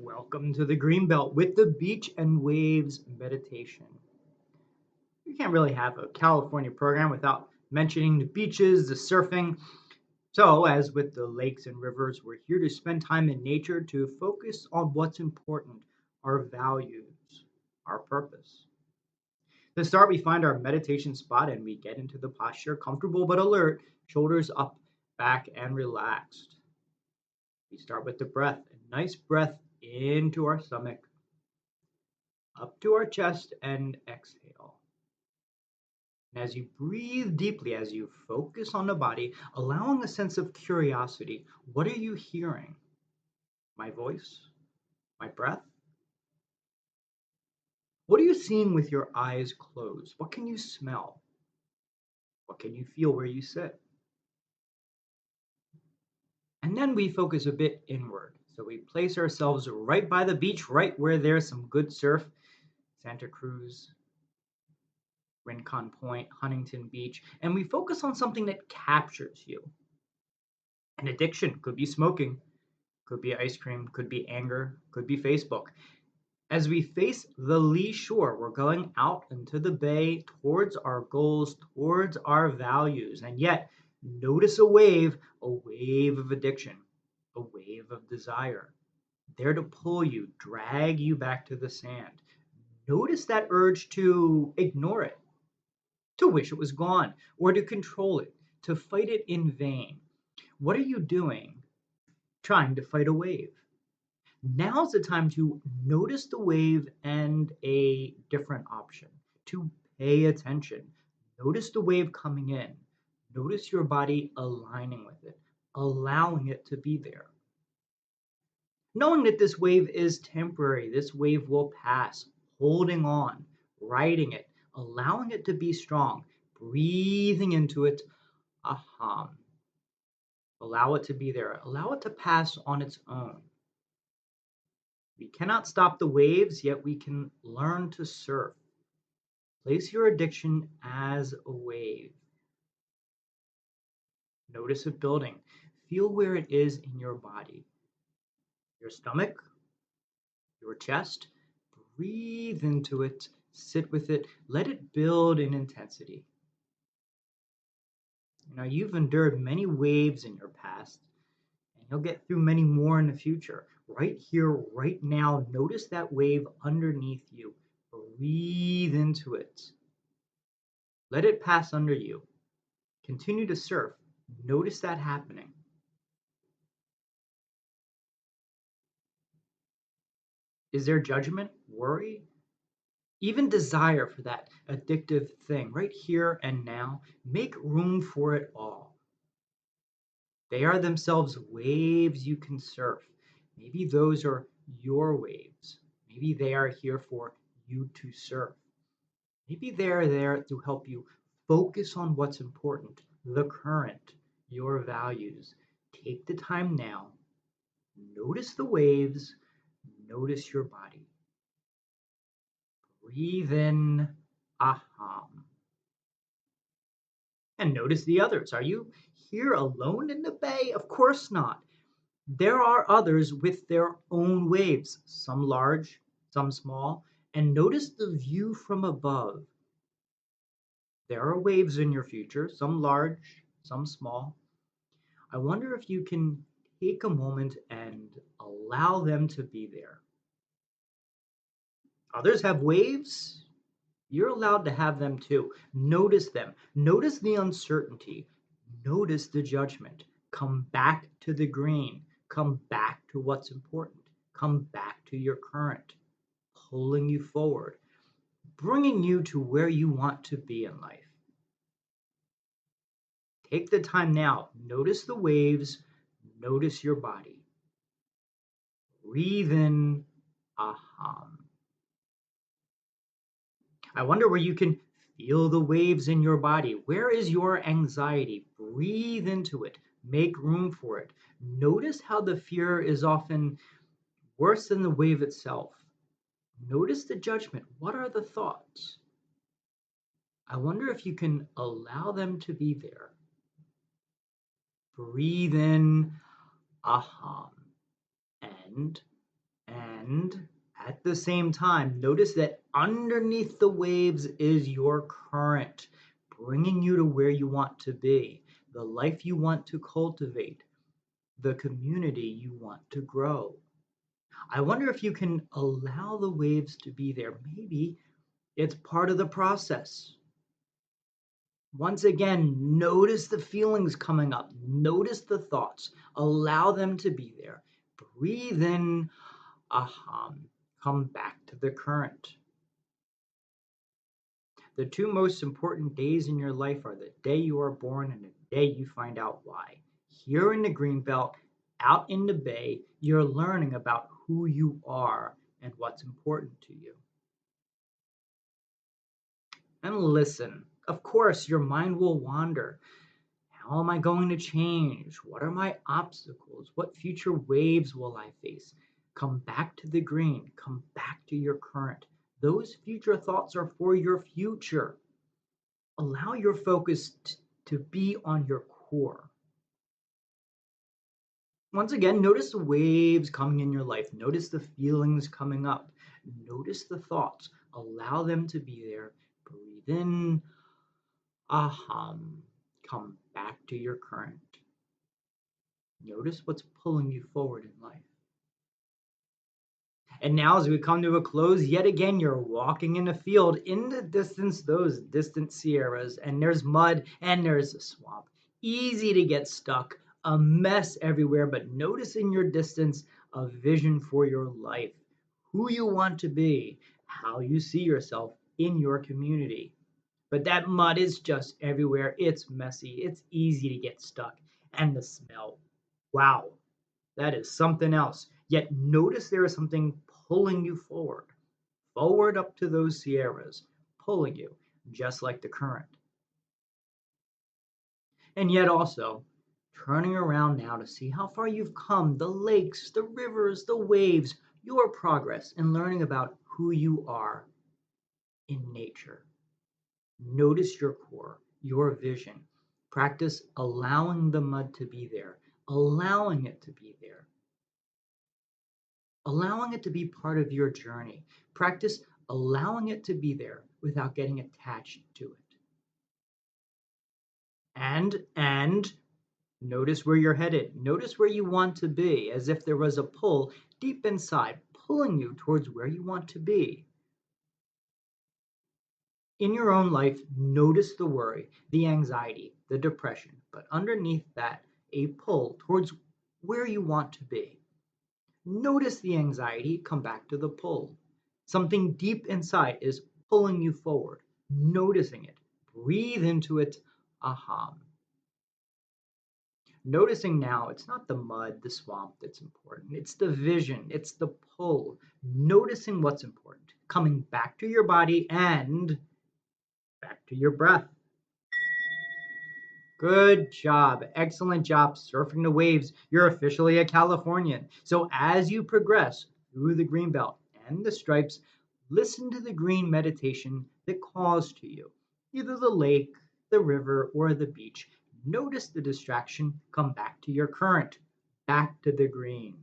Welcome to the Greenbelt with the Beach and Waves Meditation. You can't really have a California program without mentioning the beaches, the surfing. So, as with the lakes and rivers, we're here to spend time in nature to focus on what's important, our values, our purpose. To start, we find our meditation spot and we get into the posture, comfortable but alert, shoulders up, back, and relaxed. We start with the breath, a nice breath into our stomach, up to our chest, and exhale. And as you breathe deeply, as you focus on the body, allowing a sense of curiosity, what are you hearing? My voice? My breath? What are you seeing with your eyes closed? What can you smell? What can you feel where you sit? And then we focus a bit inward. So we place ourselves right by the beach, right where there's some good surf, Santa Cruz, Rincon Point, Huntington Beach, and we focus on something that captures you. An addiction could be smoking, could be ice cream, could be anger, could be Facebook. As we face the lee shore, we're going out into the bay towards our goals, towards our values, and yet notice a wave of addiction, a wave of desire, there to pull you, drag you back to the sand. Notice that urge to ignore it, to wish it was gone, or to control it, to fight it in vain. What are you doing trying to fight a wave? Now's the time to notice the wave and a different option, to pay attention. Notice the wave coming in. Notice your body aligning with it, allowing it to be there. Knowing that this wave is temporary, this wave will pass, holding on, riding it, allowing it to be strong, breathing into it, aham. Allow it to be there. Allow it to pass on its own. We cannot stop the waves, yet we can learn to surf. Place your addiction as a wave. Notice it building. Feel where it is in your body. Your stomach, your chest. Breathe into it. Sit with it. Let it build in intensity. You've endured many waves in your past, and you'll get through many more in the future. Right here, right now, notice that wave underneath you. Breathe into it. Let it pass under you. Continue to surf. Notice that happening. Is there judgment, worry, even desire for that addictive thing right here and now? Make room for it all. They are themselves waves you can surf. Maybe those are your waves. Maybe they are here for you to surf. Maybe they're there to help you focus on what's important, the current, your values. Take the time now. Notice the waves. Notice your body. Breathe in, aham. And notice the others. Are you here alone in the bay? Of course not. There are others with their own waves, some large, some small. And notice the view from above. There are waves in your future, some large, some small. I wonder if you can take a moment and allow them to be there. Others have waves. You're allowed to have them too. Notice them. Notice the uncertainty. Notice the judgment. Come back to the green. Come back to what's important. Come back to your current, pulling you forward, bringing you to where you want to be in life. Take the time now. Notice the waves. Notice your body. Breathe in, aham. I wonder where you can feel the waves in your body. Where is your anxiety? Breathe into it. Make room for it. Notice how the fear is often worse than the wave itself. Notice the judgment. What are the thoughts? I wonder if you can allow them to be there. Breathe in, aham, and And at the same time, notice that underneath the waves is your current, bringing you to where you want to be, the life you want to cultivate, the community you want to grow. I wonder if you can allow the waves to be there. Maybe it's part of the process. Once again, notice the feelings coming up, notice the thoughts, allow them to be there. Breathe in, come back to the current. The two most important days in your life are the day you are born and the day you find out why. Here in the Greenbelt, out in the Bay, you're learning about who you are and what's important to you. And listen, of course, your mind will wander. How am I going to change? What are my obstacles? What future waves will I face? Come back to the green. Come back to your current. Those future thoughts are for your future. Allow your focus to be on your core. Once again, notice the waves coming in your life. Notice the feelings coming up. Notice the thoughts. Allow them to be there. Breathe in. Aham. Come back to your current. Notice what's pulling you forward in life. And now, as we come to a close, yet again, you're walking in a field. In the distance, those distant Sierras, and there's mud and there's a swamp. Easy to get stuck, a mess everywhere, but notice in your distance a vision for your life, who you want to be, how you see yourself in your community. But that mud is just everywhere. It's messy, it's easy to get stuck. And the smell. Wow, that is something else. Yet notice there is something pulling you forward, forward up to those Sierras, pulling you, just like the current. And yet also, turning around now to see how far you've come, the lakes, the rivers, the waves, your progress in learning about who you are in nature. Notice your core, your vision. Practice allowing the mud to be there, allowing it to be there, allowing it to be part of your journey. Practice allowing it to be there without getting attached to it. And notice where you're headed. Notice where you want to be, as if there was a pull deep inside, pulling you towards where you want to be. In your own life, notice the worry, the anxiety, the depression, but underneath that, a pull towards where you want to be. Notice the anxiety, come back to the pull. Something deep inside is pulling you forward, noticing it. Breathe into it, aham. Noticing now, it's not the mud, the swamp that's important. It's the vision, it's the pull. Noticing what's important. Coming back to your body and back to your breath. Good job. Excellent job surfing the waves. You're officially a Californian. So as you progress through the Greenbelt and the stripes, listen to the green meditation that calls to you, either the lake, the river, or the beach. Notice the distraction. Come back to your current, back to the green.